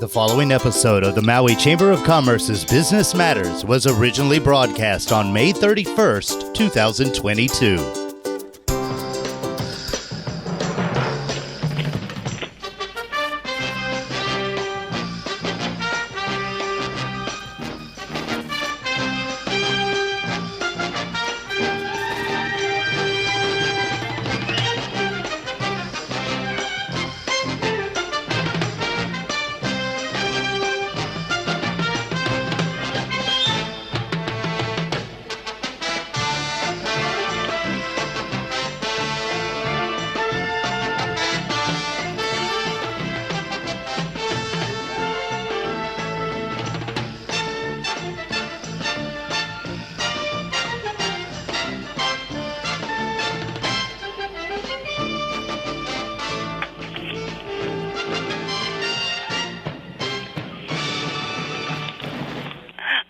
The following episode of the Maui Chamber of Commerce's Business Matters was originally broadcast on May 31st, 2022.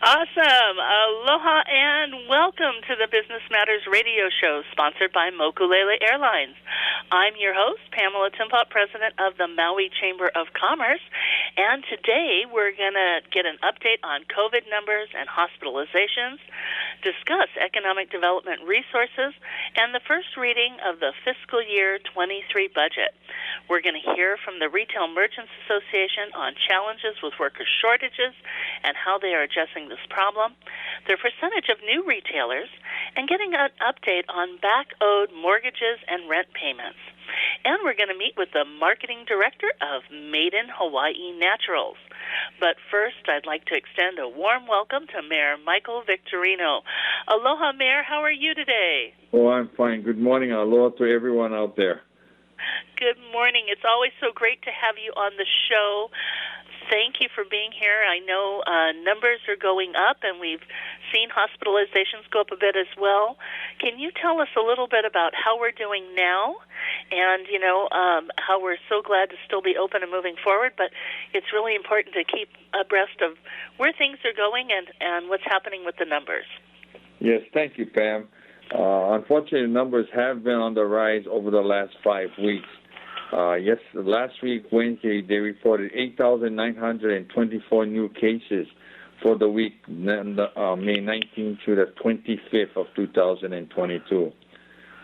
Awesome. Aloha and welcome to the Business Matters radio show sponsored by Mokulele Airlines. I'm your host, Pamela Timpot, president of the Maui Chamber of Commerce, and today we're going to get an update on COVID numbers and hospitalizations, discuss economic development resources, and the first reading of the fiscal year 23 budget. We're going to hear from the Retail Merchants Association on challenges with worker shortages and how they are addressing this problem, their percentage of new retailers, and getting an update on back-owed mortgages and rent payments. And we're going to meet with the marketing director of Maiden Hawaii Naturals. But first, I'd like to extend a warm welcome to Mayor Michael Victorino. Aloha, Mayor. How are you today? Oh, I'm fine. Good morning. Aloha to everyone out there. Good morning. It's always so great to have you on the show. Thank you for being here. I know numbers are going up, and we've seen hospitalizations go up a bit as well. Can you tell us a little bit about how we're doing now and, how we're so glad to still be open and moving forward, but it's really important to keep abreast of where things are going and what's happening with the numbers. Yes, thank you, Pam. Unfortunately, the numbers have been on the rise over the last 5 weeks. Last week, Wednesday, they reported 8,924 new cases for the week May 19th to the 25th of 2022.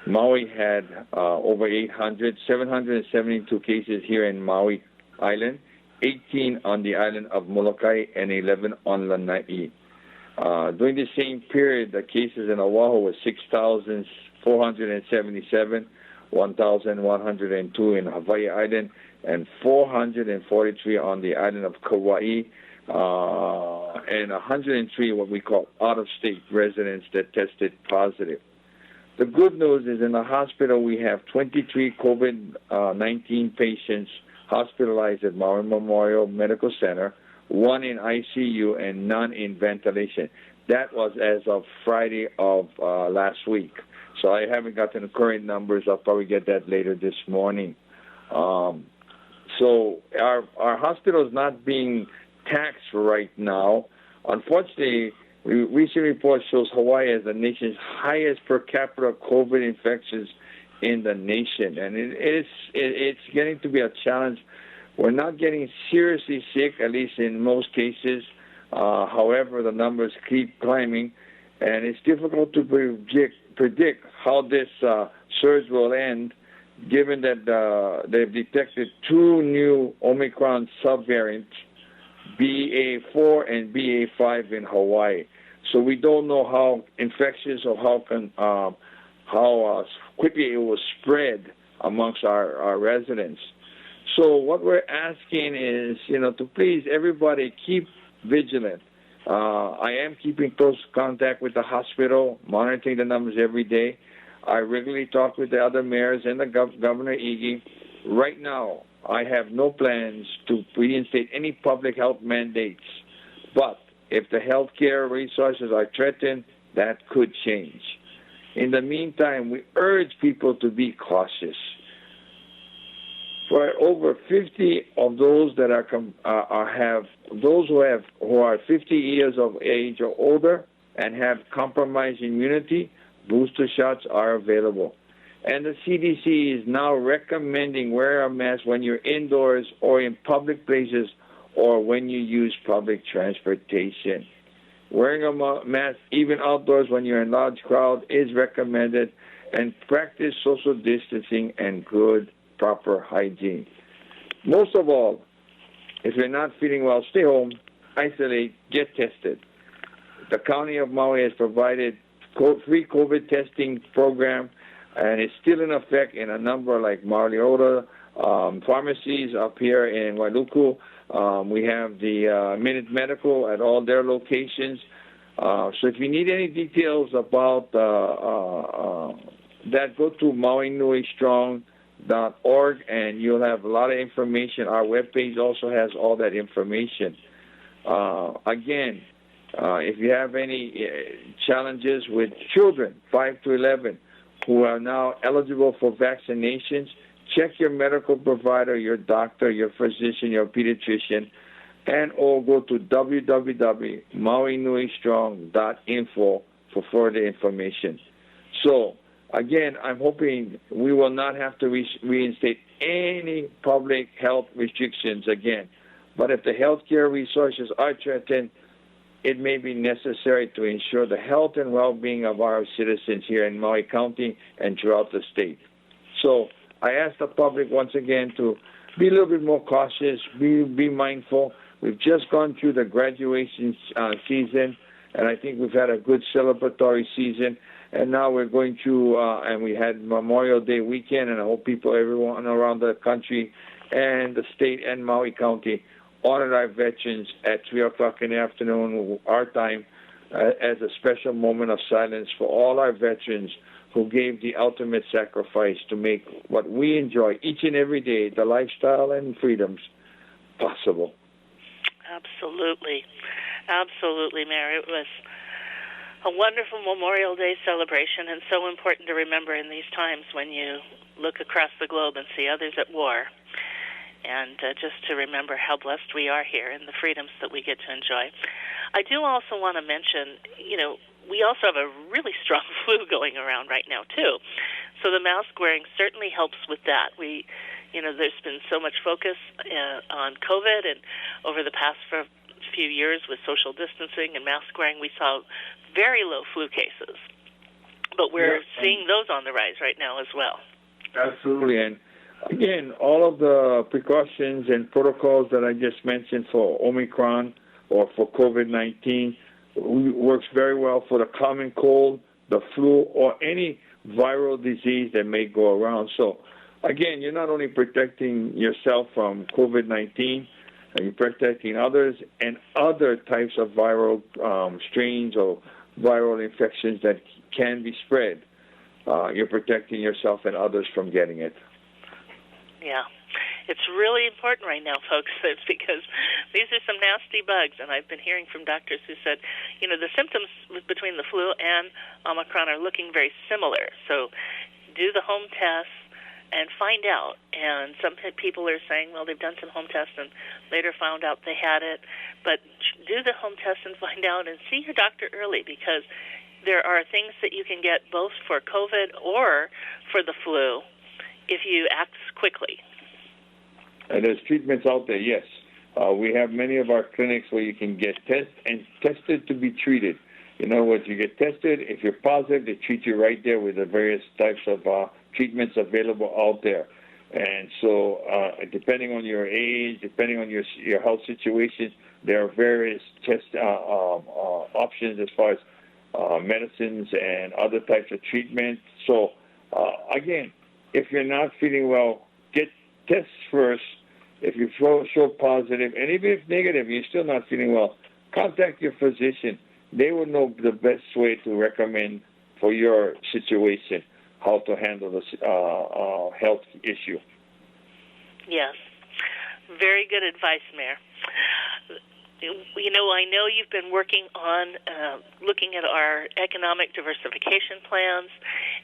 Maui had over 772 cases here in Maui Island, 18 on the island of Molokai, and 11 on Lanai. During the same period, the cases in Oahu were 6,477, 1,102 in Hawaii Island, and 443 on the island of Kauai, and 103 what we call out-of-state residents that tested positive. The good news is in the hospital we have 23 COVID-19 patients hospitalized at Maui Memorial Medical Center, 1 in ICU and none in ventilation. That was as of Friday of last week. So I haven't gotten the current numbers. I'll probably get that later this morning. So our hospital is not being taxed right now. Unfortunately, recent report shows Hawaii as the nation's highest per capita COVID infections in the nation. And it's getting to be a challenge. We're not getting seriously sick, at least in most cases. However, the numbers keep climbing, and it's difficult to predict how this surge will end, given that they've detected 2 new Omicron subvariants, BA4 and BA5 in Hawaii. So we don't know how infectious or how quickly it will spread amongst our residents. So what we're asking is, to please everybody keep vigilant. I am keeping close contact with the hospital, monitoring the numbers every day. I regularly talk with the other mayors and the Governor Iggy. Right now, I have no plans to reinstate any public health mandates. But if the healthcare resources are threatened, that could change. In the meantime, we urge people to be cautious. For over 50 of those that who are 50 years of age or older and have compromised immunity, booster shots are available. And the CDC is now recommending wear a mask when you're indoors or in public places or when you use public transportation. Wearing a mask, even outdoors when you're in large crowd, is recommended, and practice social distancing and good, proper hygiene. Most of all, if you're not feeling well, stay home, isolate, get tested. The County of Maui has provided free COVID testing program, and it's still in effect in a number like Mariota, pharmacies up here in Wailuku. We have the Minute Medical at all their locations. So if you need any details about that, go to MauiNuiStrong.org, and you'll have a lot of information. Our webpage also has all that information. Again, if you have any challenges with children, 5 to 11, who are now eligible for vaccinations, check your medical provider, your doctor, your physician, your pediatrician, and or go to www.mauinuistrong.info for further information. So, again, I'm hoping we will not have to reinstate any public health restrictions again. But if the healthcare resources are threatened, it may be necessary to ensure the health and well-being of our citizens here in Maui County and throughout the state. So I ask the public once again to be a little bit more cautious, be mindful. We've just gone through the graduation season, and I think we've had a good celebratory season. And now we're going through, and we had Memorial Day weekend, and I hope everyone around the country and the state and Maui County honored our veterans at 3 o'clock in the afternoon, our time, as a special moment of silence for all our veterans who gave the ultimate sacrifice to make what we enjoy each and every day, the lifestyle and freedoms, possible. Absolutely. Absolutely, Mayor. It was a wonderful Memorial Day celebration, and so important to remember in these times when you look across the globe and see others at war. And just to remember how blessed we are here and the freedoms that we get to enjoy. I do also want to mention, we also have a really strong flu going around right now, too. So the mask wearing certainly helps with that. There's been so much focus on COVID, and over the past few years with social distancing and mask wearing, we saw very low flu cases. But we're seeing those on the rise right now as well. Absolutely. And again, all of the precautions and protocols that I just mentioned for Omicron or for COVID-19 works very well for the common cold, the flu, or any viral disease that may go around. So, again, you're not only protecting yourself from COVID-19, you're protecting others and other types of viral strains or viral infections that can be spread. You're protecting yourself and others from getting it. Yeah. It's really important right now, folks, because these are some nasty bugs, and I've been hearing from doctors who said, the symptoms between the flu and Omicron are looking very similar. So do the home tests and find out. And some people are saying, well, they've done some home tests and later found out they had it. But do the home test and find out, and see your doctor early, because there are things that you can get both for COVID or for the flu if you act quickly. And there's treatments out there, yes. We have many of our clinics where you can get tested to be treated. In other words, you get tested. If you're positive, they treat you right there with the various types of treatments available out there. And so depending on your age, depending on your health situation, there are various test options as far as medicines and other types of treatment. So, again, if you're not feeling well, get tests first. If you show positive, and even if negative, you're still not feeling well, contact your physician. They will know the best way to recommend for your situation how to handle this health issue. Yes. Very good advice, Mayor. I know you've been working on looking at our economic diversification plans,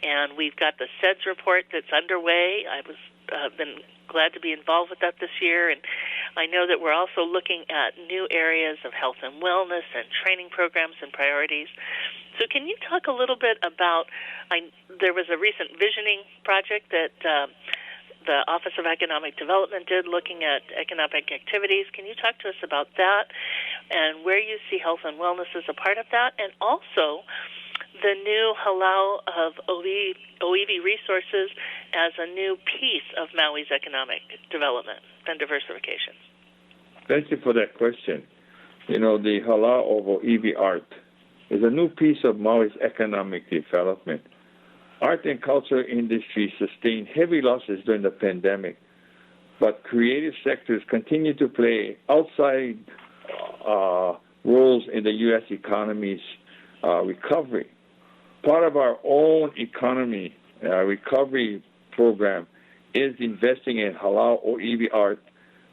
and we've got the SEDS report that's underway. I was been glad to be involved with that this year, and I know that we're also looking at new areas of health and wellness and training programs and priorities. So can you talk a little bit about, there was a recent visioning project that the Office of Economic Development did looking at economic activities. Can you talk to us about that and where you see health and wellness as a part of that, and also the new Halau of Oiwi Resources as a new piece of Maui's economic development and diversification? Thank you for that question. The Halau of Oiwi art is a new piece of Maui's economic development. Art and culture industry sustained heavy losses during the pandemic, but creative sectors continue to play outside roles in the U.S. economy's recovery. Part of our own economy recovery program is investing in Halau Oiwi art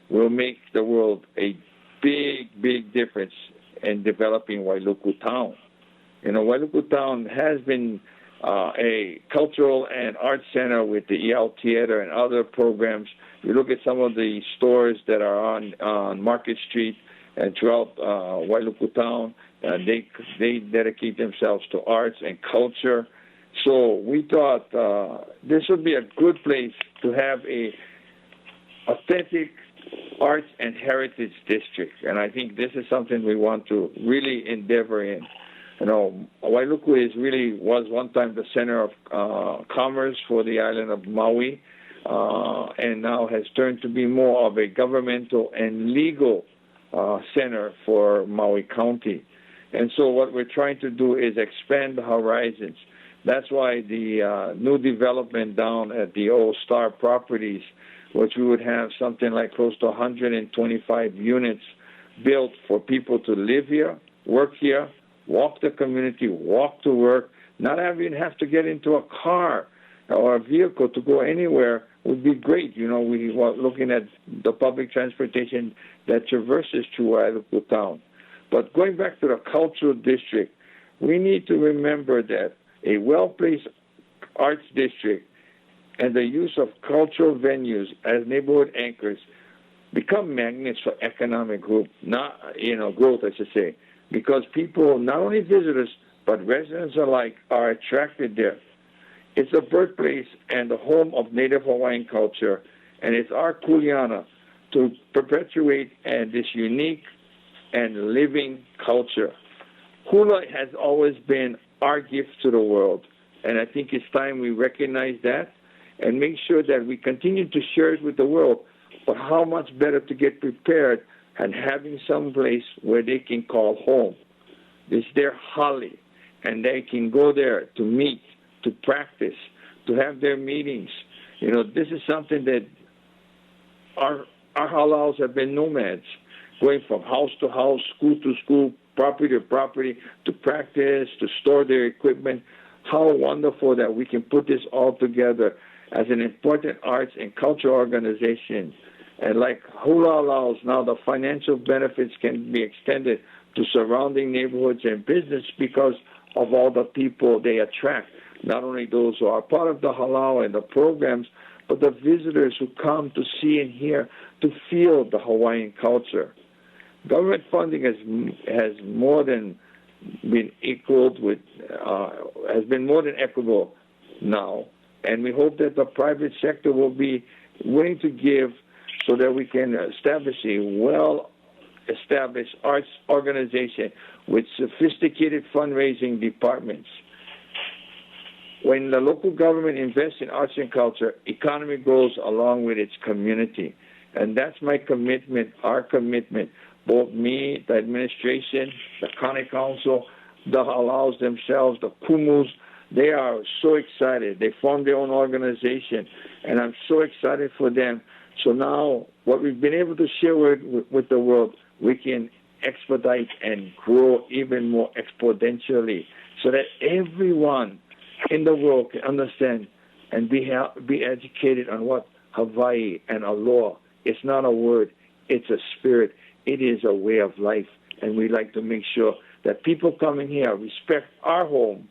will make the world a big difference in developing Wailuku Town. Wailuku Town has been a cultural and art center with the EL Theater and other programs. You look at some of the stores that are on Market Street and throughout Wailuku Town, they dedicate themselves to arts and culture. So we thought this would be a good place to have a authentic arts and heritage district, and I think this is something we want to really endeavor in. Wailuku was one time the center of commerce for the island of Maui, and now has turned to be more of a governmental and legal center for Maui County. And so what we're trying to do is expand the horizons. That's why the new development down at the old Star Properties, which we would have something like close to 125 units built for people to live here, work here, walk the community, walk to work, not even have to get into a car or a vehicle to go anywhere would be great. We were looking at the public transportation that traverses through Wailuku Town. But going back to the cultural district, we need to remember that a well-placed arts district and the use of cultural venues as neighborhood anchors become magnets for economic growth, growth, I should say, because people, not only visitors, but residents alike, are attracted there. It's the birthplace and the home of Native Hawaiian culture, and it's our kuleana to perpetuate this unique and living culture. Hula has always been our gift to the world, and I think it's time we recognize that and make sure that we continue to share it with the world. But how much better to get prepared and having some place where they can call home. It's their hali, and they can go there to meet, to practice, to have their meetings. This is something that our halaus have been nomads, going from house to house, school to school, property to property, to practice, to store their equipment. How wonderful that we can put this all together as an important arts and cultural organization. And like hula allows, now the financial benefits can be extended to surrounding neighborhoods and business because of all the people they attract, not only those who are part of the halau and the programs, but the visitors who come to see and hear, to feel the Hawaiian culture. Government funding has more than been has been more than equitable now, and we hope that the private sector will be willing to give so that we can establish a well-established arts organization with sophisticated fundraising departments. When the local government invests in arts and culture, economy grows along with its community. And that's my commitment, our commitment, both me, the administration, the county council, the halaus themselves, the kumus. They are so excited. They formed their own organization, and I'm so excited for them. So now what we've been able to share with the world, we can expedite and grow even more exponentially so that everyone in the world can understand and be educated on what Hawaii and aloha. It's not a word, it's a spirit. It is a way of life, and we like to make sure that people coming here respect our home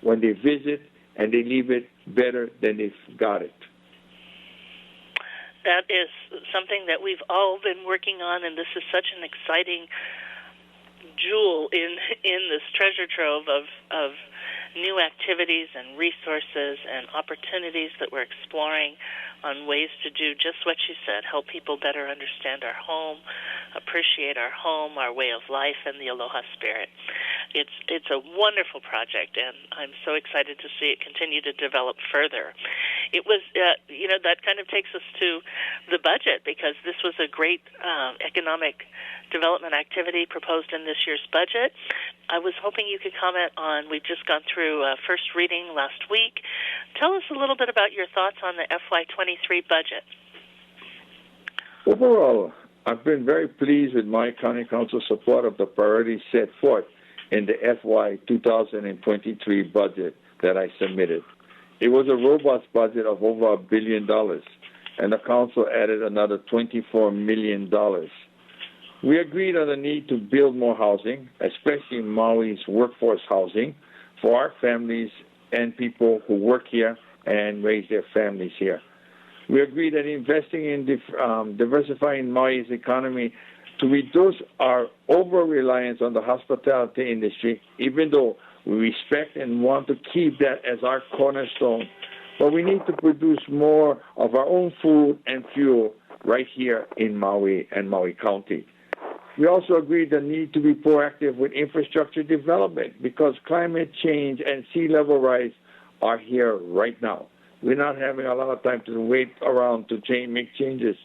when they visit, and they leave it better than they got it. That is something that we've all been working on, and this is such an exciting jewel in this treasure trove of new activities and resources and opportunities that we're exploring on ways to do just what you said, help people better understand our home, appreciate our home, our way of life, and the aloha spirit. It's a wonderful project, and I'm so excited to see it continue to develop further. It was, that kind of takes us to the budget, because this was a great economic development activity proposed in this year's budget. I was hoping you could comment on, we've just gone through first reading last week. Tell us a little bit about your thoughts on the FY23 budget. Overall, I've been very pleased with my county council's support of the priorities set forth in the FY 2023 budget that I submitted. It was a robust budget of over $1 billion, and the council added another $24 million. We agreed on the need to build more housing, especially Maui's workforce housing, for our families and people who work here and raise their families here. We agreed that investing in diversifying Maui's economy to reduce our over-reliance on the hospitality industry, even though we respect and want to keep that as our cornerstone. But we need to produce more of our own food and fuel right here in Maui and Maui County. We also agreed the need to be proactive with infrastructure development, because climate change and sea level rise are here right now. We're not having a lot of time to wait around to make changes.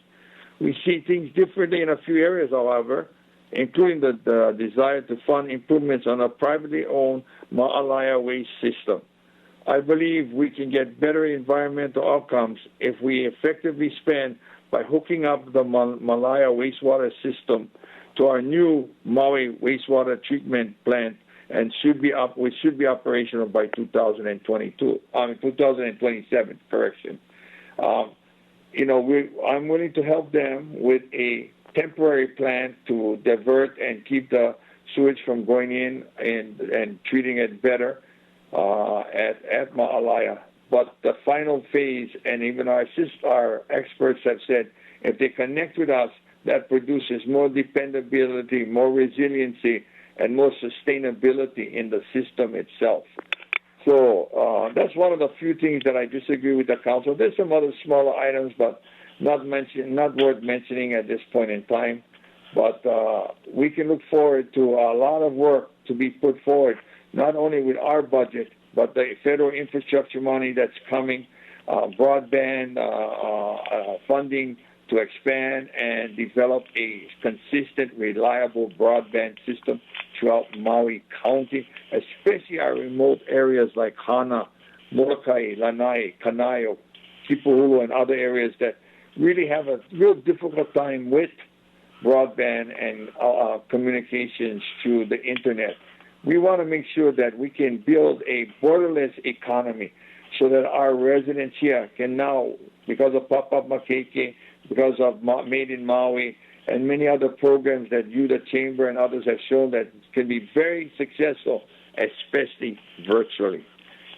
We see things differently in a few areas, however, including the desire to fund improvements on a privately owned Ma'alaya waste system. I believe we can get better environmental outcomes if we effectively spend by hooking up the Malaya wastewater system to our new Maui wastewater treatment plant, and which should be operational by 2027. Correction. I'm willing to help them with a temporary plan to divert and keep the sewage from going in and treating it better at Ma'alaya. But the final phase, and even our experts have said, if they connect with us, that produces more dependability, more resiliency, and more sustainability in the system itself. So that's one of the few things that I disagree with the council. There's some other smaller items, but not worth mentioning at this point in time. But we can look forward to a lot of work to be put forward, not only with our budget, but the federal infrastructure money that's coming, broadband funding to expand and develop a consistent, reliable broadband system throughout Maui County, especially our remote areas like Hana, Molokai, Lanai, Kanaio, Kipahulu, and other areas that really have a real difficult time with broadband and communications through the internet. We want to make sure that we can build a borderless economy so that our residents here can now, because of Papa Makeke, because of Maiden Maui, and many other programs that you, the Chamber, and others have shown that can be very successful, especially virtually.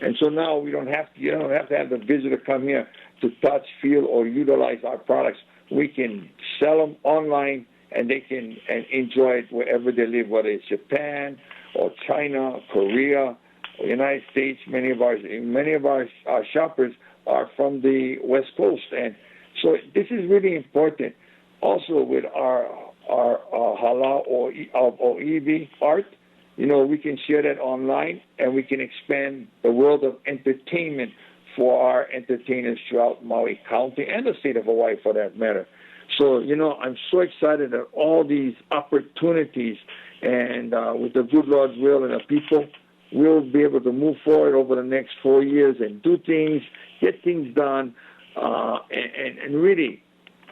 And so now you don't have to have the visitor come here to touch, feel, or utilize our products. We can sell them online, and they can enjoy it wherever they live, whether it's Japan or China, Korea, or United States. Many of our shoppers are from the West Coast, and so this is really important. Also, with our hala or EV art, we can share that online, and we can expand the world of entertainment for our entertainers throughout Maui County and the state of Hawaii, for that matter. So, I'm so excited at all these opportunities, and with the good Lord's will and the people, we'll be able to move forward over the next 4 years and do things, get things done, and really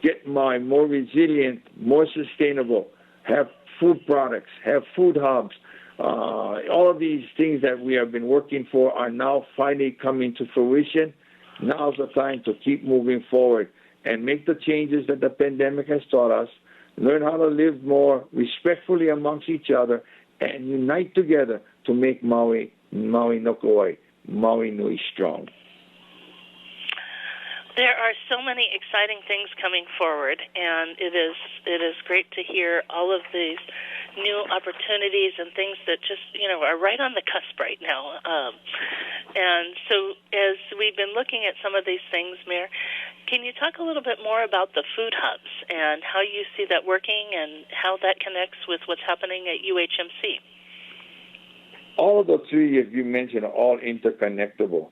get Maui more resilient, more sustainable, have food products, have food hubs. All of these things that we have been working for are now finally coming to fruition. Now's the time to keep moving forward and make the changes that the pandemic has taught us, learn how to live more respectfully amongst each other, and unite together to make Maui no Kauai, Maui Nui strong. There are so many exciting things coming forward, and it is great to hear all of these new opportunities and things that just, are right on the cusp right now. And so as we've been looking at some of these things, Mayor, can you talk a little bit more about the food hubs and how you see that working and how that connects with what's happening at UHMC? All of the three, as you mentioned, are all interconnectable.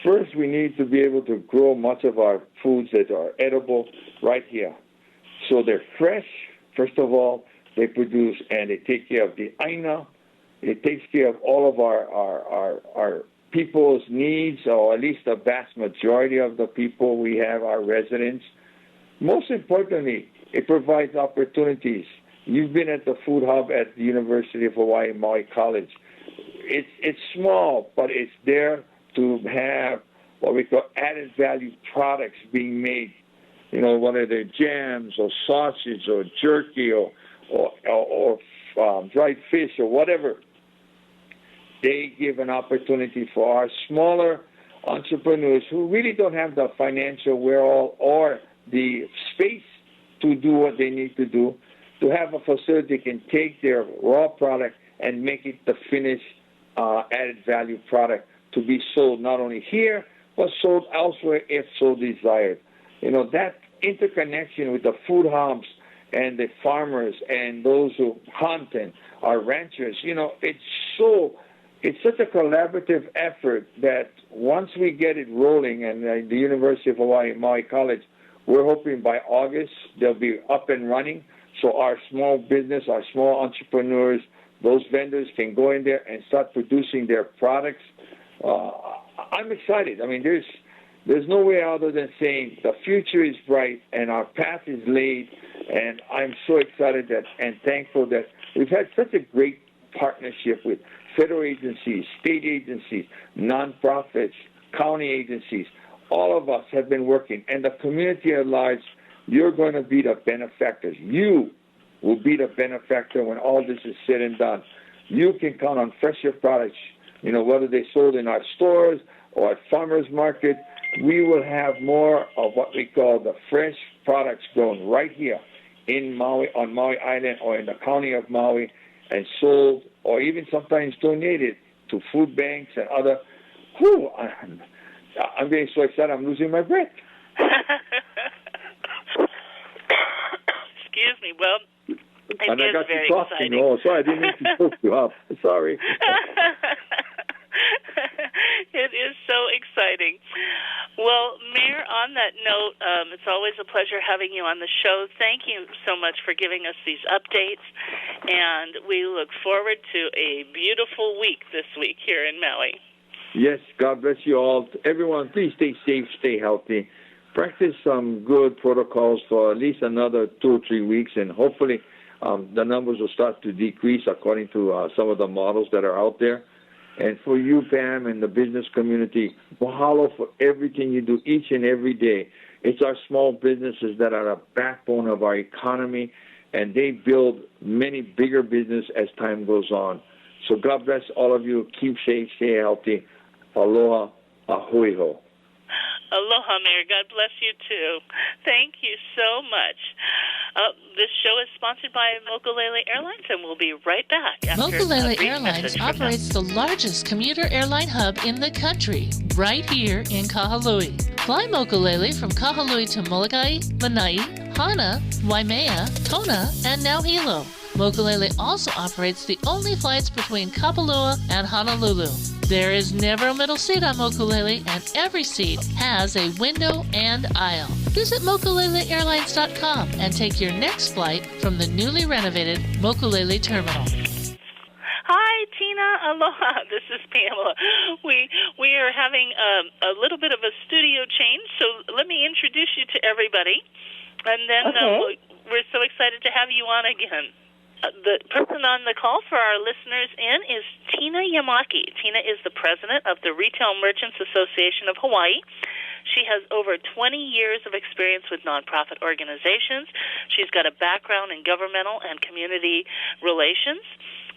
First, we need to be able to grow much of our foods that are edible right here. So they're fresh, first of all. They produce and they take care of the aina. It takes care of all of our people's needs, or at least the vast majority of the people we have, our residents. Most importantly, it provides opportunities. You've been at the food hub at the University of Hawaii, Maui College. It's small, but it's there to have what we call added value products being made. Whether they're jams or sausage or jerky or dried fish or whatever. They give an opportunity for our smaller entrepreneurs who really don't have the financial wherewithal or the space to do what they need to do, to have a facility that can take their raw product and make it the finished added value product to be sold not only here, but sold elsewhere if so desired. That interconnection with the food hubs and the farmers and those who hunt and are ranchers, it's such a collaborative effort that once we get it rolling, and the University of Hawaii, Maui College, we're hoping by August they'll be up and running. So our small business, our small entrepreneurs, those vendors can go in there and start producing their products. I'm excited. I mean, there's no way other than saying the future is bright and our path is laid, and I'm so excited and thankful that we've had such a great partnership with federal agencies, state agencies, nonprofits, county agencies. All of us have been working, and the community at large, you're going to be the benefactors. You will be the benefactor when all this is said and done. You can count on fresher products, whether they're sold in our stores or at farmers market. We will have more of what we call the fresh products grown right here in Maui, on Maui Island or in the county of Maui, and sold or even sometimes donated to food banks and other. I'm getting so excited I'm losing my breath. Excuse me. Well, and I got very you talking. exciting. Oh, sorry, I didn't mean to choke you up. Sorry. It is so exciting. Well, Mayor, on that note, it's always a pleasure having you on the show. Thank you so much for giving us these updates, and we look forward to a beautiful week this week here in Maui. Yes, God bless you all. Everyone, please stay safe, stay healthy. Practice some good protocols for at least another 2 or 3 weeks, and hopefully the numbers will start to decrease according to some of the models that are out there. And for you, Pam, and the business community, mahalo for everything you do each and every day. It's our small businesses that are the backbone of our economy, and they build many bigger business as time goes on. So God bless all of you. Keep safe, stay healthy. Aloha, ahui ho. Aloha, Mayor. God bless you, too. Thank you so much. This show is sponsored by Mokulele Airlines, and we'll be right back. Mokulele Airlines operates the largest commuter airline hub in the country, right here in Kahului. Fly Mokulele from Kahului to Molokai, Lanai, Hana, Waimea, Kona, and now Hilo. Mokulele also operates the only flights between Kapalua and Honolulu. There is never a middle seat on Mokulele, and every seat has a window and aisle. Visit mokuleleairlines.com and take your next flight from the newly renovated Mokulele Terminal. Hi, Tina. Aloha. This is Pamela. We are having a little bit of a studio change, so let me introduce you to everybody, and then we're so excited to have you on again. The person on the call for our listeners in is Tina Yamaki. Tina is the president of the Retail Merchants Association of Hawaii. She has over 20 years of experience with nonprofit organizations. She's got a background in governmental and community relations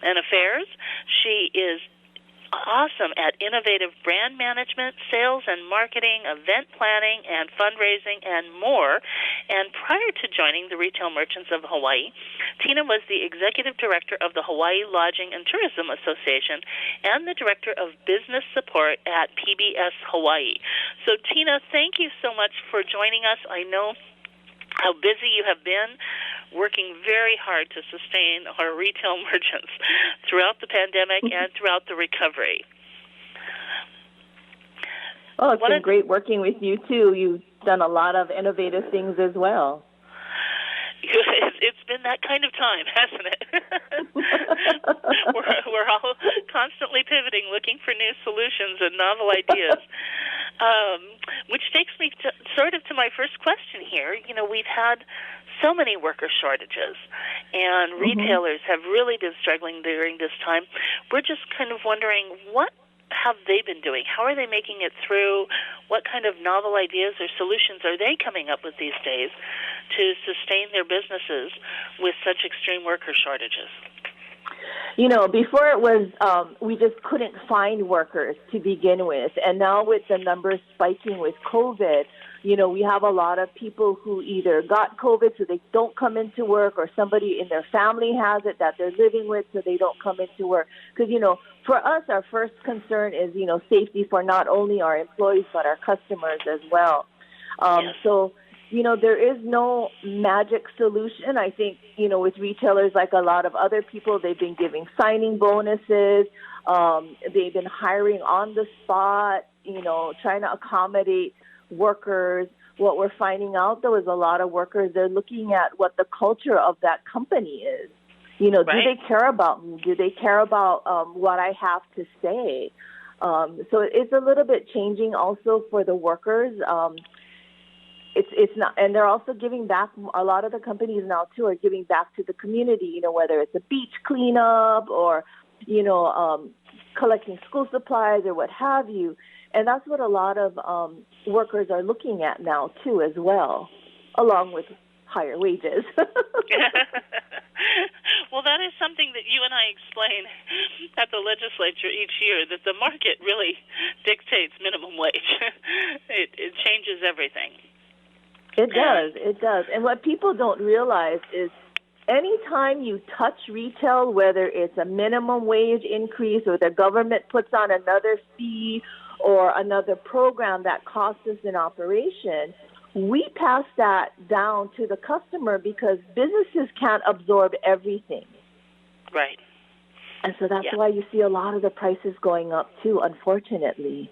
and affairs. She is awesome at innovative brand management, sales and marketing, event planning, and fundraising, and more. And prior to joining the Retail Merchants of Hawaii, Tina was the Executive Director of the Hawaii Lodging and Tourism Association and the Director of Business Support at PBS Hawaii. So, Tina, thank you so much for joining us. I know how busy you have been, working very hard to sustain our retail merchants throughout the pandemic and throughout the recovery. Oh, it's been great working with you, too. You've done a lot of innovative things as well. It's been that kind of time, hasn't it? we're all constantly pivoting, looking for new solutions and novel ideas. Which takes me to my first question here. You know, we've had so many worker shortages, and retailers have really been struggling during this time. We're just kind of wondering, what have they been doing? How are they making it through? What kind of novel ideas or solutions are they coming up with these days to sustain their businesses with such extreme worker shortages? You know, before it was, we just couldn't find workers to begin with. And now with the numbers spiking with COVID, you know, we have a lot of people who either got COVID so they don't come into work, or somebody in their family has it that they're living with so they don't come into work. Because, you know, for us, our first concern is, you know, safety for not only our employees but our customers as well. Yes. So, you know, there is no magic solution. I think, you know, with retailers, like a lot of other people, they've been giving signing bonuses. They've been hiring on the spot, you know, trying to accommodate workers. What we're finding out, though, is a lot of workers, they're looking at what the culture of that company is. You know, right. Do they care about me? Do they care about what I have to say? So it's a little bit changing also for the workers. It's not, and they're also giving back. A lot of the companies now too are giving back to the community. You know, whether it's a beach cleanup or, you know, collecting school supplies or what have you. And that's what a lot of workers are looking at now too, as well, along with higher wages. Well, that is something that you and I explain at the legislature each year, that the market really dictates minimum wage. It changes everything. It does. And what people don't realize is anytime you touch retail, whether it's a minimum wage increase or the government puts on another fee or another program that costs us an operation, we pass that down to the customer because businesses can't absorb everything. Right. And so that's why you see a lot of the prices going up too, unfortunately.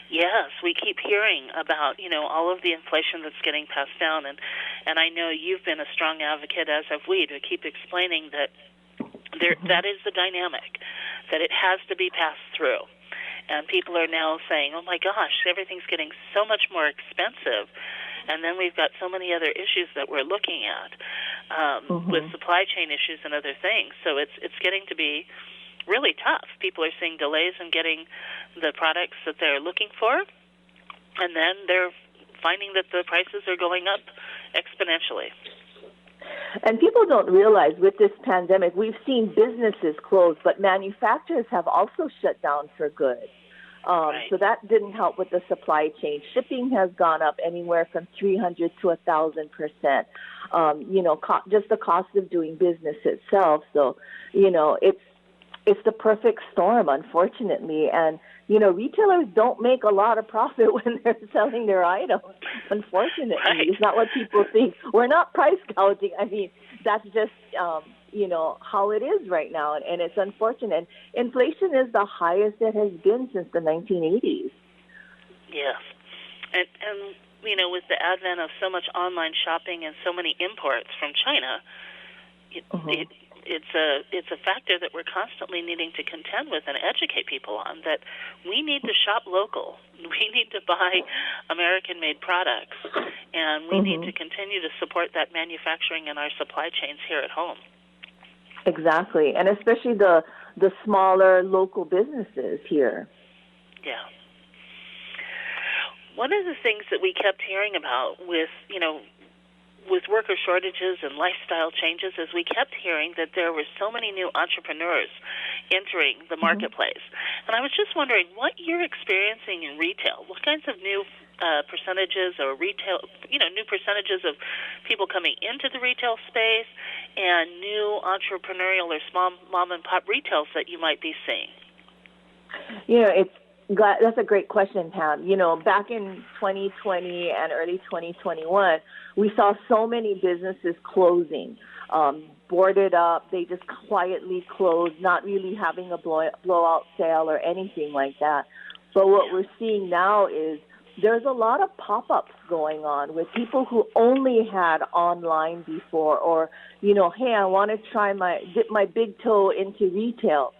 Yes, we keep hearing about, you know, all of the inflation that's getting passed down, and I know you've been a strong advocate, as have we, to keep explaining that that is the dynamic, that it has to be passed through. And people are now saying, oh my gosh, everything's getting so much more expensive, and then we've got so many other issues that we're looking at with supply chain issues and other things. So it's getting to be really tough. People are seeing delays in getting the products that they're looking for, and then they're finding that the prices are going up exponentially. And people don't realize with this pandemic, we've seen businesses close, but manufacturers have also shut down for good. Right. So that didn't help with the supply chain. Shipping has gone up anywhere from 300 to 1,000%. You know, just the cost of doing business itself. So, you know, it's the perfect storm, unfortunately. And, you know, retailers don't make a lot of profit when they're selling their items, unfortunately. Right. It's not what people think. We're not price gouging. I mean, that's just, you know, how it is right now. And it's unfortunate. Inflation is the highest it has been since the 1980s. Yes. And you know, with the advent of so much online shopping and so many imports from China, it's a factor that we're constantly needing to contend with and educate people on, that we need to shop local. We need to buy American-made products, and we need to continue to support that manufacturing and our supply chains here at home. Exactly, and especially the smaller local businesses here. Yeah. One of the things that we kept hearing about with, you know, with worker shortages and lifestyle changes, as we kept hearing that there were so many new entrepreneurs entering the marketplace. And I was just wondering what you're experiencing in retail. What kinds of new percentages or retail, new percentages of people coming into the retail space and new entrepreneurial or small mom and pop retails that you might be seeing? That's a great question, Pam. Back in 2020 and early 2021, we saw so many businesses closing, boarded up. They just quietly closed, not really having a blowout sale or anything like that. But what we're seeing now is there's a lot of pop-ups going on with people who only had online before, or, hey, I want to dip my big toe into retail.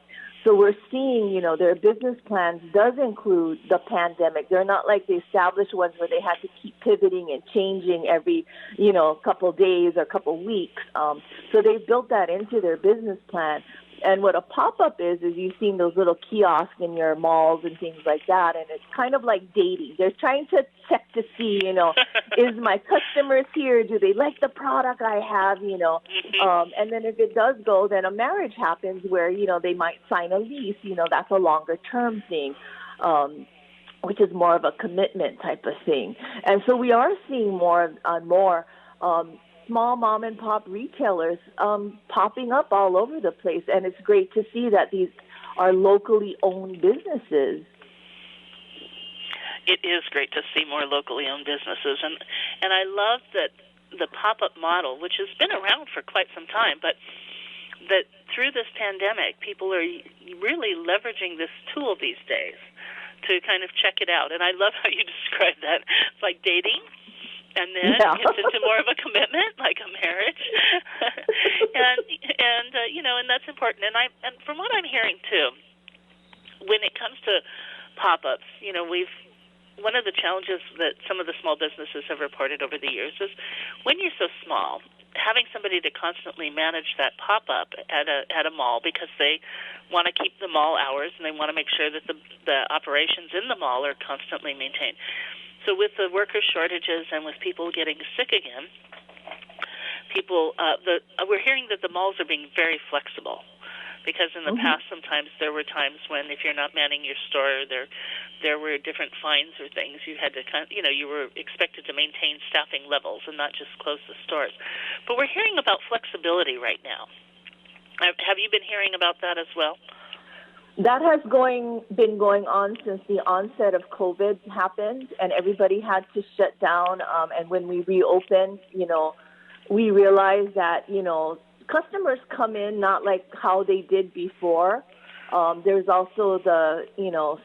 So we're seeing, their business plans does include the pandemic. They're not like the established ones where they had to keep pivoting and changing every, couple days or couple weeks. So they've built that into their business plan. And what a pop-up is you've seen those little kiosks in your malls and things like that, and it's kind of like dating. They're trying to check to see, is my customers here? Do they like the product I have, And then if it does go, then a marriage happens where, they might sign a lease. That's a longer-term thing, which is more of a commitment type of thing. And so we are seeing more and more small mom and pop retailers popping up all over the place, and it's great to see that these are locally owned businesses. It is great to see more locally owned businesses, and I love that the pop-up model, which has been around for quite some time, but that through this pandemic, people are really leveraging this tool these days to kind of check it out. And I love how you describe that. It's like dating. And then it gets into more of a commitment, like a marriage, and that's important. And from what I'm hearing too, when it comes to pop-ups, one of the challenges that some of the small businesses have reported over the years is when you're so small, having somebody to constantly manage that pop-up at a mall, because they want to keep the mall hours and they want to make sure that the operations in the mall are constantly maintained. So with the worker shortages and with people getting sick again, we're hearing that the malls are being very flexible, because in the past sometimes there were times when if you're not manning your store, there were different fines or things. You had to you were expected to maintain staffing levels and not just close the stores. But we're hearing about flexibility right now. Have you been hearing about that as well? That has been going on since the onset of COVID happened, and everybody had to shut down. And when we reopened, we realized that, customers come in not like how they did before. There's also the,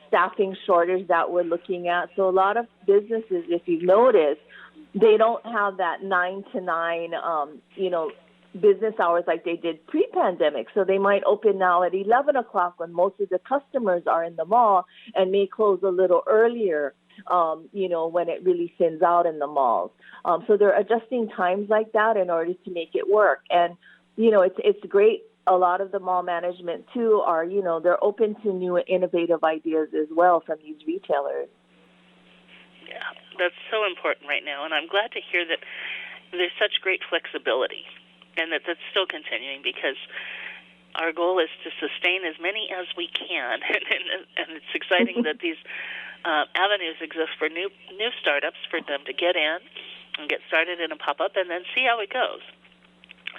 staffing shortage that we're looking at. So a lot of businesses, if you've noticed, they don't have that 9 to 9, business hours like they did pre-pandemic. So they might open now at 11 o'clock when most of the customers are in the mall, and may close a little earlier, when it really thins out in the malls. So they're adjusting times like that in order to make it work. And, it's great. A lot of the mall management, too, are, they're open to new innovative ideas as well from these retailers. Yeah, that's so important right now. And I'm glad to hear that there's such great flexibility, and that's still continuing, because our goal is to sustain as many as we can, and it's exciting that these avenues exist for new startups, for them to get in and get started in a pop-up and then see how it goes.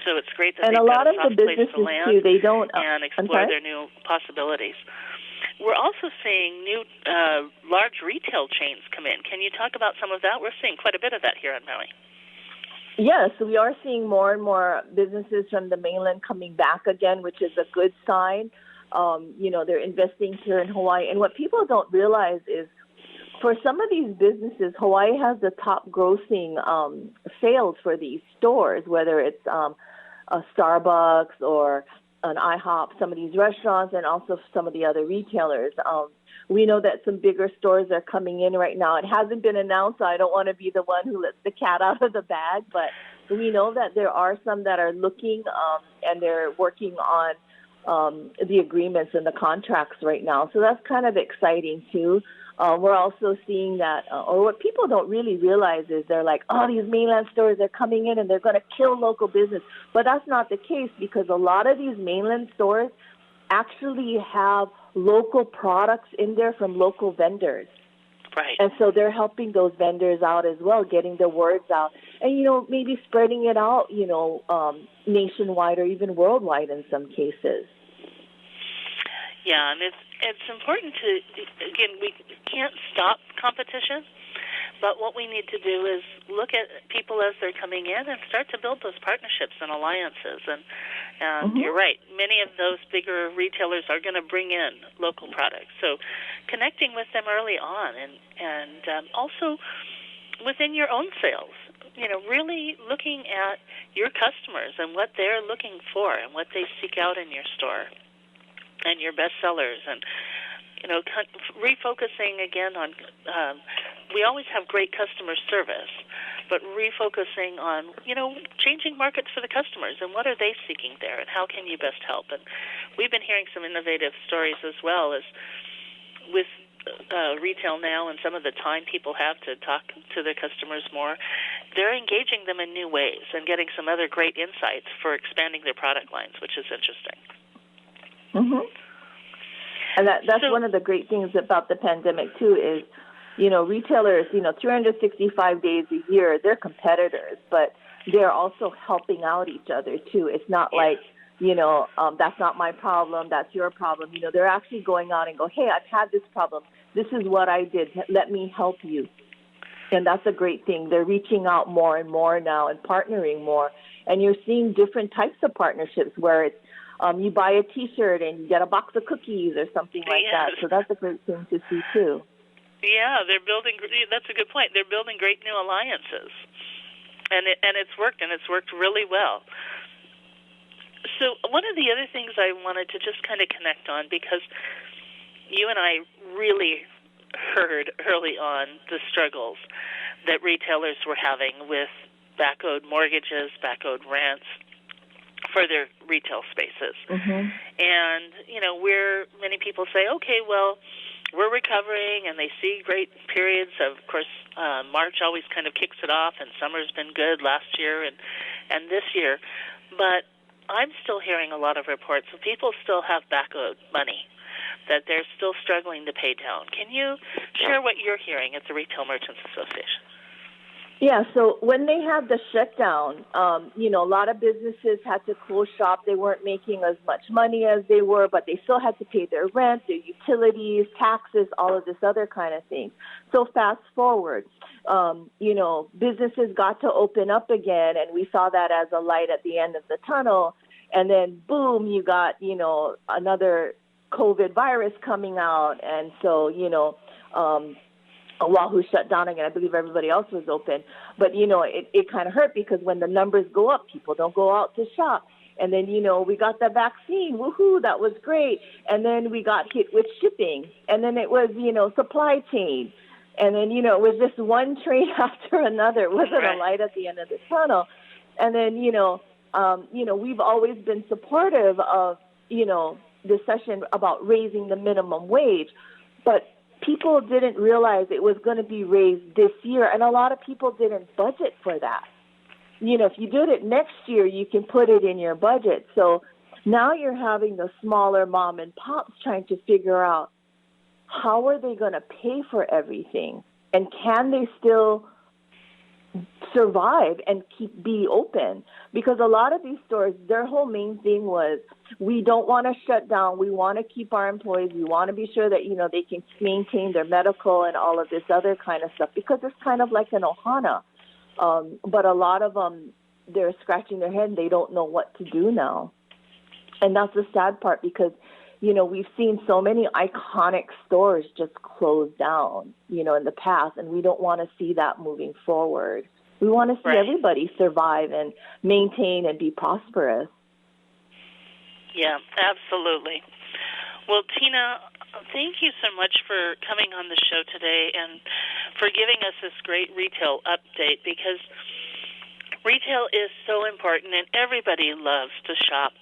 So it's great that they've got a soft place to land and explore their new possibilities. We're also seeing new large retail chains come in. Can you talk about some of that? We're seeing quite a bit of that here on Maui. Yes, we are seeing more and more businesses from the mainland coming back again, which is a good sign. They're investing here in Hawaii. And what people don't realize is for some of these businesses, Hawaii has the top grossing sales for these stores, whether it's a Starbucks or an IHOP, some of these restaurants, and also some of the other retailers. We know that some bigger stores are coming in right now. It hasn't been announced, so I don't want to be the one who lets the cat out of the bag, but we know that there are some that are looking and they're working on the agreements and the contracts right now. So that's kind of exciting, too. We're also seeing that, or what people don't really realize is they're like, oh, these mainland stores are coming in and they're going to kill local business. But that's not the case, because a lot of these mainland stores actually have local products in there from local vendors. Right. And so they're helping those vendors out as well, getting the words out. And, maybe spreading it out, nationwide or even worldwide in some cases. Yeah, and it's important to, again, we can't stop competition, but what we need to do is look at people as they're coming in and start to build those partnerships and alliances. And You're right, many of those bigger retailers are going to bring in local products. So connecting with them early on and also within your own sales, really looking at your customers and what they're looking for and what they seek out in your store and your best sellers, and refocusing again on we always have great customer service, but refocusing on changing markets for the customers and what are they seeking there and how can you best help. And we've been hearing some innovative stories as well as with retail now and some of the time people have to talk to their customers more. They're engaging them in new ways and getting some other great insights for expanding their product lines, which is interesting. Mm-hmm. And that's one of the great things about the pandemic, too, is, retailers, 365 days a year, they're competitors, but they're also helping out each other, too. It's not like, that's not my problem, that's your problem. They're actually going out and go, hey, I've had this problem. This is what I did. Let me help you. And that's a great thing. They're reaching out more and more now and partnering more. And you're seeing different types of partnerships where it's, you buy a T-shirt and you get a box of cookies or something like that. So that's a great thing to see, too. Yeah, that's a good point. They're building great new alliances. And it's worked, and it's worked really well. So one of the other things I wanted to just kind of connect on, because you and I really heard early on the struggles that retailers were having with back-owed mortgages, back-owed rents, for their retail spaces. Mm-hmm. And, where many people say, okay, well, we're recovering, and they see great periods of course, March always kind of kicks it off, and summer's been good last year and this year. But I'm still hearing a lot of reports of people still have back-owed money that they're still struggling to pay down. Can you share what you're hearing at the Retail Merchants Association? Yeah, so when they had the shutdown, a lot of businesses had to close shop. They weren't making as much money as they were, but they still had to pay their rent, their utilities, taxes, all of this other kind of thing. So fast forward, businesses got to open up again, and we saw that as a light at the end of the tunnel. And then, boom, you got, another COVID virus coming out. And so, Oahu shut down again. I believe everybody else was open. But, it kind of hurt because when the numbers go up, people don't go out to shop. And then, we got the vaccine. Woohoo, that was great. And then we got hit with shipping. And then it was, supply chain. And then, it was just one train after another. It wasn't a light at the end of the tunnel. And then, we've always been supportive of, the session about raising the minimum wage. But people didn't realize it was going to be raised this year, and a lot of people didn't budget for that. If you did it next year, you can put it in your budget. So now you're having the smaller mom and pops trying to figure out how are they going to pay for everything, and can they still survive and be open? Because a lot of these stores, their whole main thing was, we don't want to shut down. We want to keep our employees. We want to be sure that, they can maintain their medical and all of this other kind of stuff, because it's kind of like an ohana. But a lot of them, they're scratching their head and they don't know what to do now. And that's the sad part, because, we've seen so many iconic stores just close down, in the past, and we don't want to see that moving forward. We want to see everybody survive and maintain and be prosperous. Yeah, absolutely. Well, Tina, thank you so much for coming on the show today and for giving us this great retail update, because retail is so important and everybody loves to shop.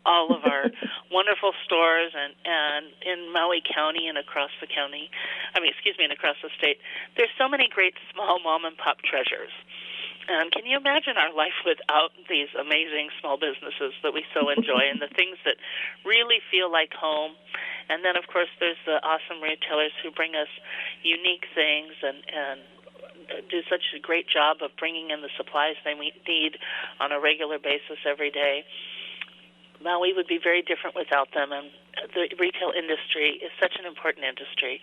all of our wonderful stores and in Maui County and across the county. And across the state. There's so many great small mom and pop treasures. And can you imagine our life without these amazing small businesses that we so enjoy and the things that really feel like home? And then, of course, there's the awesome retailers who bring us unique things and do such a great job of bringing in the supplies they need on a regular basis every day. Maui would be very different without them, and the retail industry is such an important industry.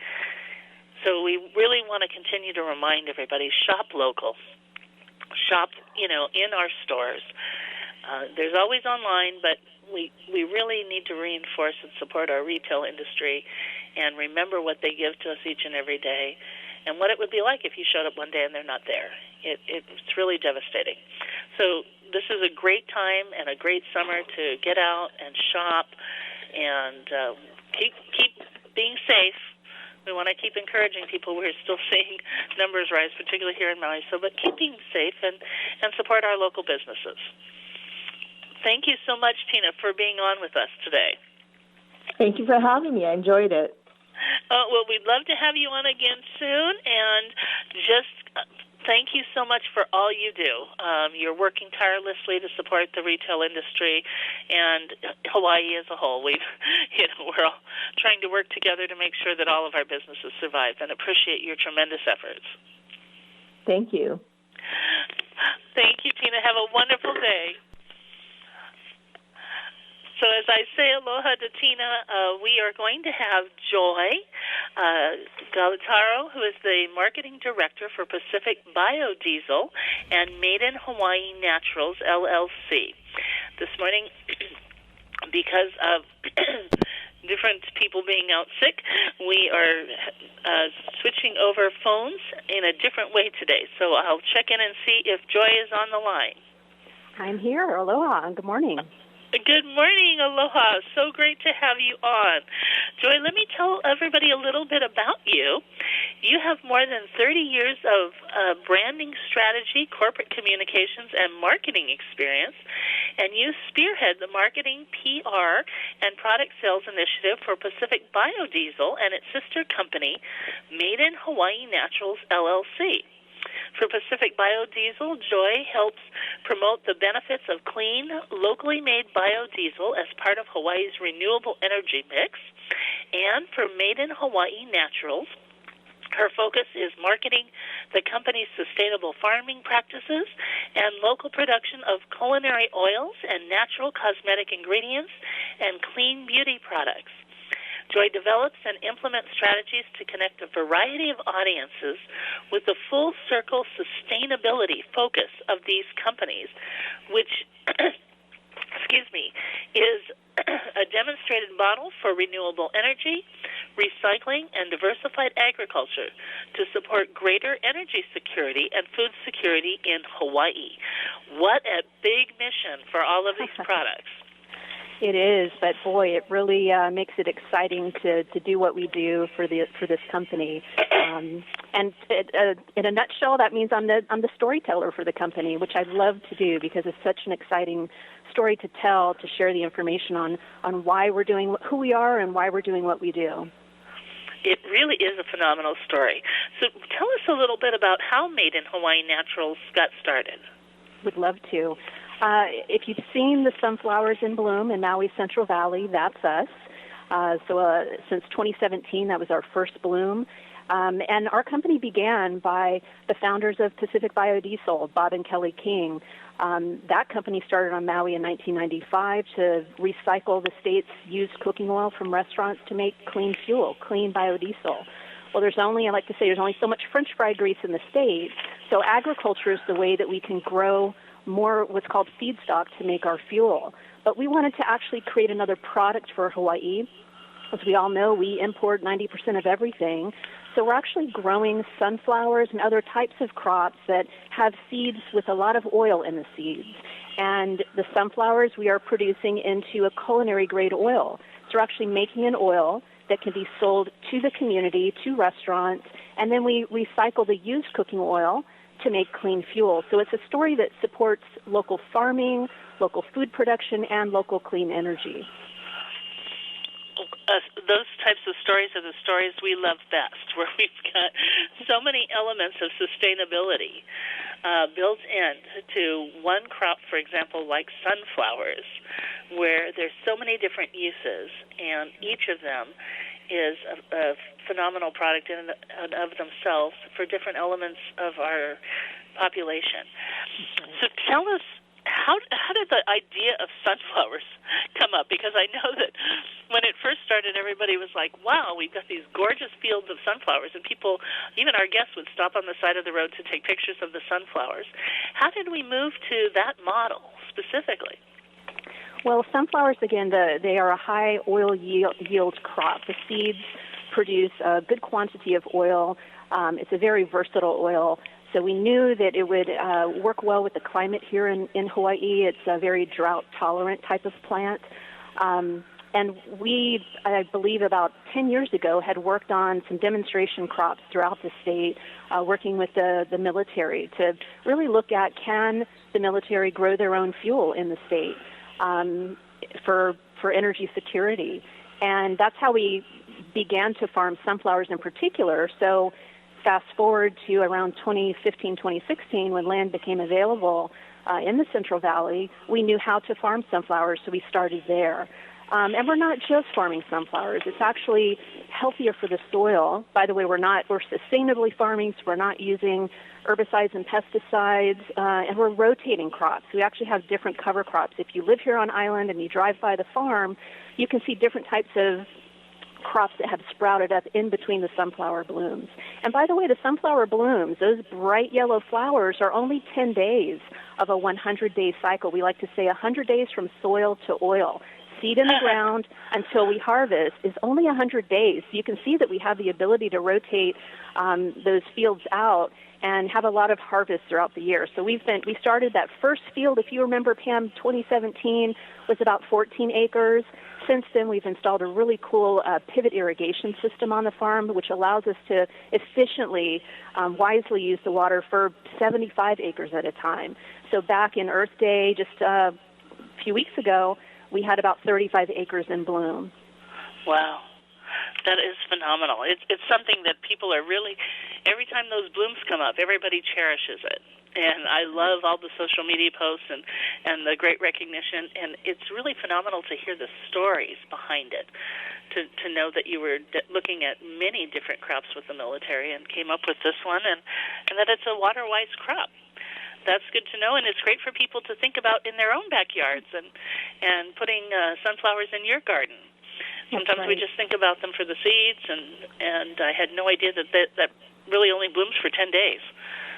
So we really want to continue to remind everybody, shop local. Shop, in our stores. There's always online, but we really need to reinforce and support our retail industry and remember what they give to us each and every day and what it would be like if you showed up one day and they're not there. It's really devastating. So this is a great time and a great summer to get out and shop and keep being safe. We want to keep encouraging people. We're still seeing numbers rise, particularly here in Maui. But keep being safe and support our local businesses. Thank you so much, Tina, for being on with us today. Thank you for having me. I enjoyed it. Well, we'd love to have you on again soon, and just thank you so much for all you do. You're working tirelessly to support the retail industry and Hawaii as a whole. We're all trying to work together to make sure that all of our businesses survive, and appreciate your tremendous efforts. Thank you. Thank you, Tina. Have a wonderful day. So as I say aloha to Tina, we are going to have Joy Galatro, who is the Marketing Director for Pacific Biodiesel and Maiden Hawaii Naturals, LLC. This morning, because of different people being out sick, we are switching over phones in a different way today. So I'll check in and see if Joy is on the line. I'm here. Aloha. Good morning. Good morning, aloha. So great to have you on. Joy, let me tell everybody a little bit about you. You have more than 30 years of branding strategy, corporate communications, and marketing experience, and you spearhead the marketing, PR, and product sales initiative for Pacific Biodiesel and its sister company, Maiden Hawaii Naturals, LLC. For Pacific Biodiesel, Joy helps promote the benefits of clean, locally made biodiesel as part of Hawaii's renewable energy mix. And for Maiden Hawaii Naturals, her focus is marketing the company's sustainable farming practices and local production of culinary oils and natural cosmetic ingredients and clean beauty products. Joy develops and implements strategies to connect a variety of audiences with the full-circle sustainability focus of these companies, which, is a demonstrated model for renewable energy, recycling, and diversified agriculture to support greater energy security and food security in Hawaii. What a big mission for all of these products. It is, but boy, it really makes it exciting to do what we do for this company. And in a nutshell, that means I'm the storyteller for the company, which I love to do because it's such an exciting story to tell, to share the information on why we're doing who we are and why we're doing what we do. It really is a phenomenal story. So tell us a little bit about how Maiden Hawaii Naturals got started. Would love to. If you've seen the sunflowers in bloom in Maui Central Valley, that's us. Since 2017, that was our first bloom. And our company began by the founders of Pacific Biodiesel, Bob and Kelly King. That company started on Maui in 1995 to recycle the state's used cooking oil from restaurants to make clean fuel, clean biodiesel. Well, there's only so much French fry grease in the state, so agriculture is the way that we can grow more what's called feedstock to make our fuel. But we wanted to actually create another product for Hawaii. As we all know, we import 90% of everything. So we're actually growing sunflowers and other types of crops that have seeds with a lot of oil in the seeds. And the sunflowers we are producing into a culinary-grade oil. So we're actually making an oil that can be sold to the community, to restaurants, and then we recycle the used cooking oil to make clean fuel. So it's a story that supports local farming, local food production, and local clean energy. Those types of stories are the stories we love best, where we've got so many elements of sustainability built into one crop, for example, like sunflowers, where there's so many different uses, and each of them is a phenomenal product in and of themselves for different elements of our population. So tell us, how did the idea of sunflowers come up? Because I know that when it first started, everybody was like, wow, we've got these gorgeous fields of sunflowers, and people, even our guests, would stop on the side of the road to take pictures of the sunflowers. How did we move to that model specifically? Well, sunflowers, again, they are a high oil yield crop. The seeds produce a good quantity of oil. It's a very versatile oil. So we knew that it would work well with the climate here in Hawaii. It's a very drought-tolerant type of plant. And we, I believe about 10 years ago, had worked on some demonstration crops throughout the state, working with the military to really look at, can the military grow their own fuel in the state for energy security? And that's how we began to farm sunflowers in particular. So fast forward to around 2015, 2016, when land became available in the Central Valley, we knew how to farm sunflowers, so we started there. And we're not just farming sunflowers. It's actually healthier for the soil. By the way, we're sustainably farming, so we're not using herbicides and pesticides, and we're rotating crops. We actually have different cover crops. If you live here on island and you drive by the farm, you can see different types of crops that have sprouted up in between the sunflower blooms. And by the way, the sunflower blooms, those bright yellow flowers, are only 10 days of a 100-day cycle. We like to say 100 days from soil to oil. Seed in the ground until we harvest is only 100 days. You can see that we have the ability to rotate those fields out and have a lot of harvest throughout the year. So we started that first field, if you remember, Pam, 2017 was about 14 acres. Since then, we've installed a really cool pivot irrigation system on the farm, which allows us to efficiently, wisely use the water for 75 acres at a time. So back in Earth Day, just a few weeks ago, we had about 35 acres in bloom. Wow. That is phenomenal. It's something that people are really, every time those blooms come up, everybody cherishes it. And I love all the social media posts and the great recognition. And it's really phenomenal to hear the stories behind it, to know that you were looking at many different crops with the military and came up with this one, and that it's a water-wise crop. That's good to know, and it's great for people to think about in their own backyards and putting sunflowers in your garden. Sometimes we just think about them for the seeds, and I had no idea that really only blooms for 10 days.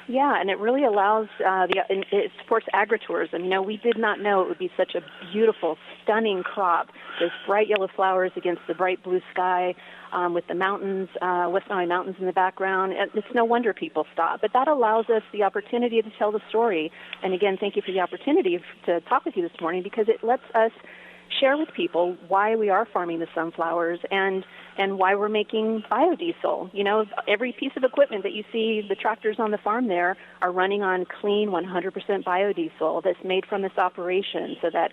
Yeah, and it really allows, it supports agritourism. You know, we did not know it would be such a beautiful, stunning crop. Those bright yellow flowers against the bright blue sky with the mountains, West Maui Mountains in the background. It's no wonder people stop. But that allows us the opportunity to tell the story. And again, thank you for the opportunity to talk with you this morning, because it lets us share with people why we are farming the sunflowers and why we're making biodiesel. You know, every piece of equipment that you see, the tractors on the farm there, are running on clean 100% biodiesel that's made from this operation. So that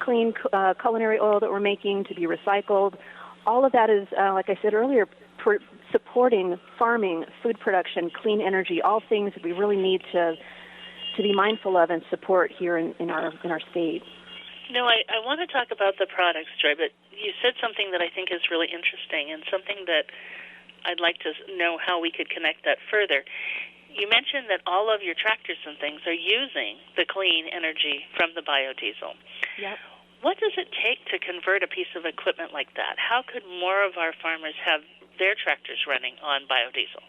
clean culinary oil that we're making to be recycled, all of that is, like I said earlier, supporting farming, food production, clean energy, all things that we really need to be mindful of and support here in our state. No, I want to talk about the products, Joy, but you said something that I think is really interesting and something that I'd like to know how we could connect that further. You mentioned that all of your tractors and things are using the clean energy from the biodiesel. Yep. What does it take to convert a piece of equipment like that? How could more of our farmers have their tractors running on biodiesel?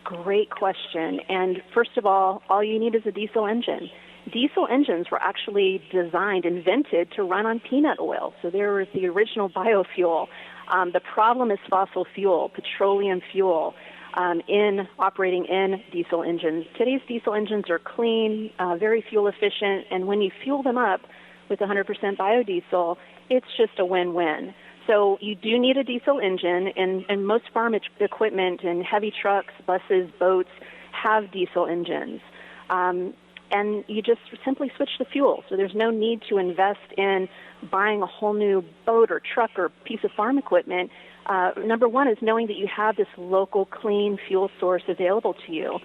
Great question. And first of all you need is a diesel engine. Diesel engines were actually invented to run on peanut oil. So they were the original biofuel. The problem is fossil fuel, petroleum fuel, operating in diesel engines. Today's diesel engines are clean, very fuel efficient, and when you fuel them up with 100% biodiesel, it's just a win-win. So you do need a diesel engine, and most farm equipment and heavy trucks, buses, boats have diesel engines. And you just simply switch the fuel. So there's no need to invest in buying a whole new boat or truck or piece of farm equipment. Number one is knowing that you have this local clean fuel source available to you.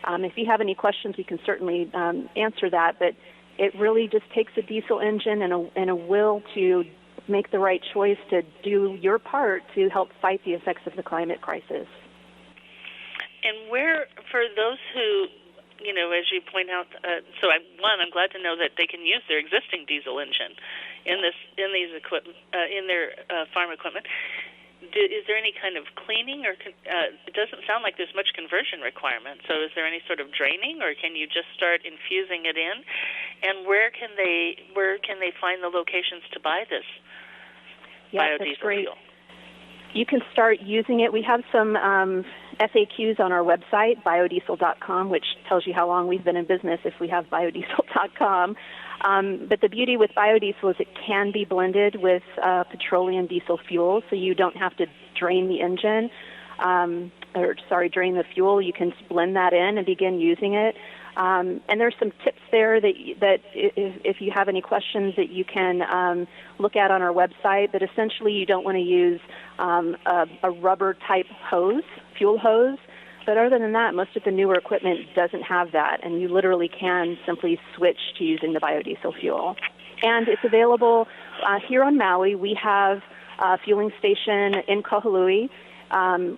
If you have any questions, we can certainly answer that. But it really just takes a diesel engine and a will to make the right choice to do your part to help fight the effects of the climate crisis. And where, for those who, as you point out, I'm glad to know that they can use their existing diesel engine in their farm equipment. Is there any kind of cleaning, or it doesn't sound like there's much conversion requirement? So, is there any sort of draining, or can you just start infusing it in? And where can they find the locations to buy this biodiesel fuel? You can start using it. We have some FAQs on our website, biodiesel.com, which tells you how long we've been in business if we have biodiesel.com. But the beauty with biodiesel is it can be blended with petroleum diesel fuel, so you don't have to drain the engine, drain the fuel. You can blend that in and begin using it. And there's some tips there that if you have any questions that you can look at on our website. But essentially, you don't want to use a rubber-type fuel hose. But other than that, most of the newer equipment doesn't have that, and you literally can simply switch to using the biodiesel fuel. And it's available here on Maui. We have a fueling station in Kahului.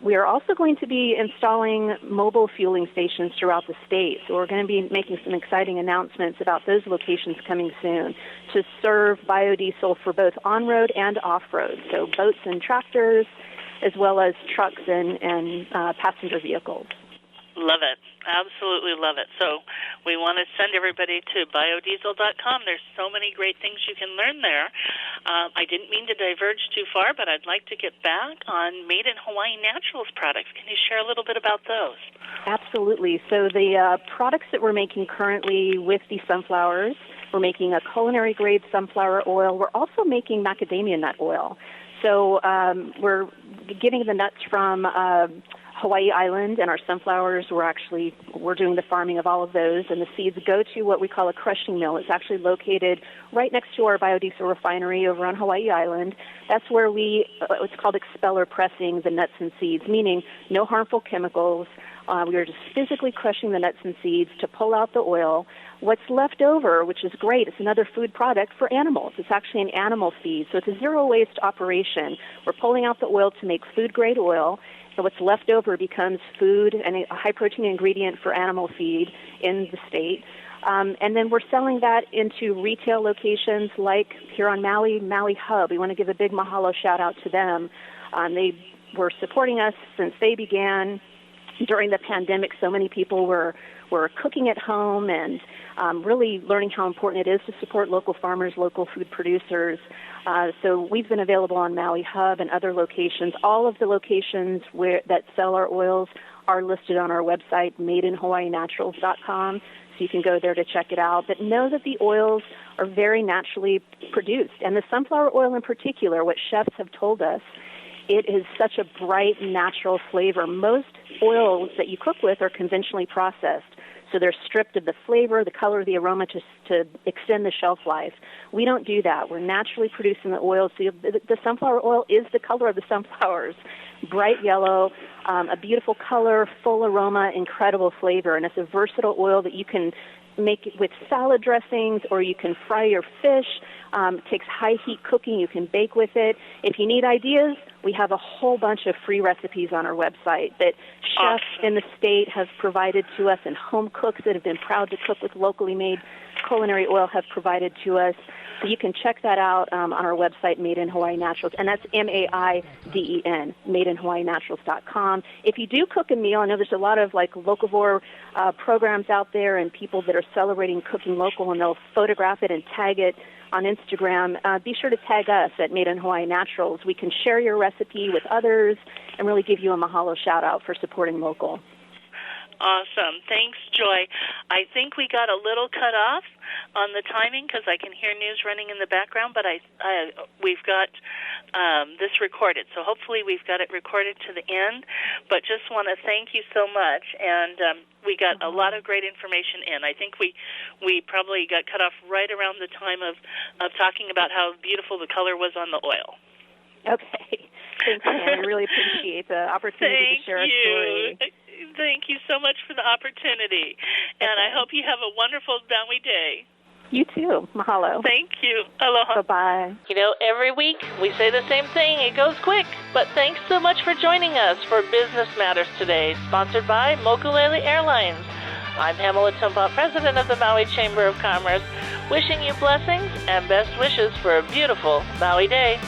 We are also going to be installing mobile fueling stations throughout the state. So we're going to be making some exciting announcements about those locations coming soon to serve biodiesel for both on-road and off-road, so boats and tractors, as well as trucks and passenger vehicles. Love it. Absolutely love it. So we want to send everybody to biodiesel.com. There's so many great things you can learn there. I didn't mean to diverge too far, but I'd like to get back on Maiden Hawaii Naturals products. Can you share a little bit about those? Absolutely. So the products that we're making currently with the sunflowers, we're making a culinary-grade sunflower oil. We're also making macadamia nut oil. So we're getting the nuts from Hawaii Island, and our sunflowers, we're doing the farming of all of those, and the seeds go to what we call a crushing mill. It's actually located right next to our biodiesel refinery over on Hawaii Island. That's where it's called expeller pressing the nuts and seeds, meaning no harmful chemicals. We are just physically crushing the nuts and seeds to pull out the oil. What's left over, which is great, it's another food product for animals. It's actually an animal feed, so it's a zero-waste operation. We're pulling out the oil to make food-grade oil, so what's left over becomes food and a high-protein ingredient for animal feed in the state. And then we're selling that into retail locations like here on Maui Hub. We want to give a big mahalo shout-out to them. They were supporting us since they began. During the pandemic, so many people were cooking at home and really learning how important it is to support local farmers, local food producers. So we've been available on Maui Hub and other locations. All of the locations that sell our oils are listed on our website, maidenhawaiinaturals.com, so you can go there to check it out. But know that the oils are very naturally produced. And the sunflower oil in particular, what chefs have told us, it is such a bright, natural flavor. Most oils that you cook with are conventionally processed, so they're stripped of the flavor, the color, the aroma to extend the shelf life. We don't do that. We're naturally producing the oil, so the sunflower oil is the color of the sunflowers, bright yellow, a beautiful color, full aroma, incredible flavor, and it's a versatile oil that you can make it with salad dressings, or you can fry your fish. It takes high heat cooking. You can bake with it. If you need ideas, we have a whole bunch of free recipes on our website that chefs in the state have provided to us, and home cooks that have been proud to cook with locally made culinary oil have provided to us. So you can check that out on our website, Maiden Hawaii Naturals, and that's MAIDEN, MaidenHawaiiNaturals.com. If you do cook a meal, I know there's a lot of locavore programs out there and people that are celebrating cooking local, and they'll photograph it and tag it on Instagram. Be sure to tag us at Maiden Hawaii Naturals. We can share your recipe with others and really give you a mahalo shout-out for supporting local. Awesome. Thanks, Joy. I think we got a little cut off on the timing because I can hear news running in the background, but we've got this recorded. So hopefully we've got it recorded to the end. But just want to thank you so much. And we got a lot of great information in. I think we probably got cut off right around the time of talking about how beautiful the color was on the oil. Okay. Thanks, Pam. I really appreciate the opportunity to share our story. Thank you so much for the opportunity. And I hope you have a wonderful Maui day. You too. Mahalo. Thank you. Aloha. Bye-bye. You know, every week we say the same thing. It goes quick. But thanks so much for joining us for Business Matters today, sponsored by Mokulele Airlines. I'm Pamela Tumpot, president of the Maui Chamber of Commerce, wishing you blessings and best wishes for a beautiful Maui day.